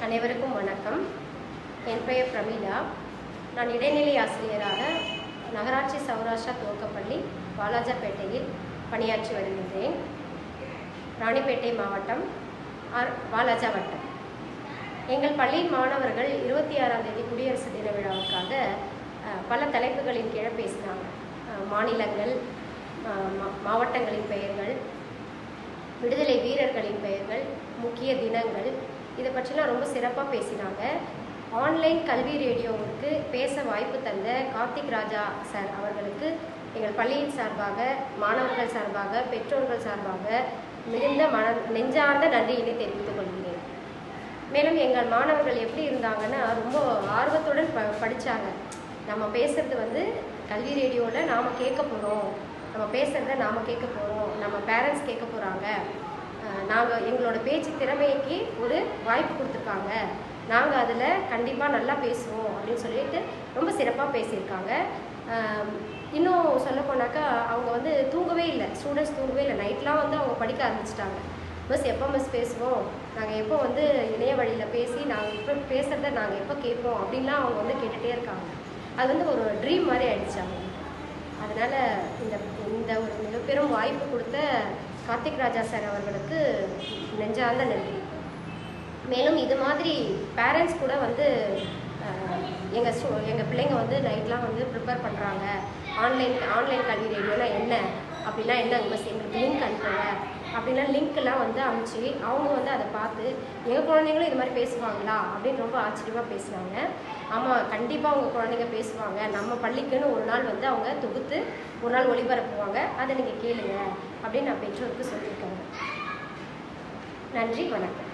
அனைவருக்கும் வணக்கம். என் பெயர் பிரமிளா. நான் இடைநிலை ஆசிரியராக நகராட்சி சௌராஷ்டிரா துவக்கப்பள்ளி வாலாஜாபேட்டையில் பணியாற்றி வருகின்றேன். ராணிப்பேட்டை மாவட்டம், வாலாஜா வட்டம். எங்கள் பள்ளியின் மாணவர்கள் 26ஆம் தேதி குடியரசு தின விழாவுக்காக பல தலைப்புகளின் கீழே பேசினாங்க. மாநிலங்கள், மாவட்டங்களின் பெயர்கள், விடுதலை வீரர்களின் பெயர்கள், முக்கிய தினங்கள், இதை பற்றிலாம் ரொம்ப சிறப்பாக பேசினாங்க. ஆன்லைன் கல்வி ரேடியோவுக்கு பேச வாய்ப்பு தந்த கார்த்திக் ராஜா சார் அவர்களுக்கு எங்கள் பள்ளியின் சார்பாக, மாணவர்கள் சார்பாக, பெற்றோர்கள் சார்பாக மிகுந்த நெஞ்சார்ந்த நன்றியினை தெரிவித்துக் கொள்கிறேன். மேலும் எங்கள் மாணவர்கள் எப்படி இருந்தாங்கன்னா, ரொம்ப ஆர்வத்துடன் படித்தாங்க. நம்ம பேசுகிறது கல்வி ரேடியோவில் நாம் கேட்க போகிறோம், நம்ம பேசுகிறத நாம் கேட்க போகிறோம், நம்ம பேரண்ட்ஸ் கேட்க போகிறாங்க, நாங்கள் எங்களோட பேச்சு திறமைக்கு ஒரு வாய்ப்பு கொடுத்துருக்காங்க, நாங்கள் அதில் கண்டிப்பாக நல்லா பேசுவோம் அப்படின்னு சொல்லிட்டு ரொம்ப சிறப்பாக பேசியிருக்காங்க. இன்னும் சொல்ல போனாக்கா அவங்க தூங்கவே இல்லை, ஸ்டூடெண்ட்ஸ் தூங்கவே இல்லை. நைட்லாம் அவங்க படிக்க ஆரம்பிச்சிட்டாங்க. மிஸ் எப்போ மிஸ் பேசுவோம், நாங்கள் எப்போ இணைய வழியில் பேசி நாங்கள் இப்போ பேசுகிறத நாங்கள் எப்போ கேட்போம் அப்படின்லாம் அவங்க கேட்டுகிட்டே இருக்காங்க. அது ஒரு ட்ரீம் மாதிரி ஆயிடுச்சாங்க. அதனால் இந்த ஒரு மிகப்பெரும் வாய்ப்பு கொடுத்த கார்த்திக் ராஜா சார் அவர்களுக்கு நெஞ்சார்ந்த நன்றி. மேலும் இது மாதிரி பேரண்ட்ஸ் கூட எங்கள் பிள்ளைங்க நைட்லாம் ப்ரிப்பேர் பண்ணுறாங்க. ஆன்லைன் கல்வி ரேடியோனா என்ன அப்படின்னா என்ன, மிஸ் எங்களுக்கு லிங்க் அனுப்புங்க அப்படின்னா லிங்க்கெல்லாம் அனுப்பிச்சு அவங்க அதை பார்த்து எங்கள் குழந்தைங்களும் இது மாதிரி பேசுவாங்களா அப்படின்னு ரொம்ப ஆச்சரியமாக பேசுனாங்க. ஆமாம், கண்டிப்பாக உங்கள் குழந்தைங்க பேசுவாங்க. நம்ம பள்ளிக்குன்னு ஒரு நாள் அவங்க தொகுத்து ஒரு நாள் ஒளிபரப்புவாங்க, அதை நீங்கள் கேளுங்க அப்படின்னு நான் பெற்றோருக்கு சொல்லியிருக்காங்க. நன்றி, வணக்கம்.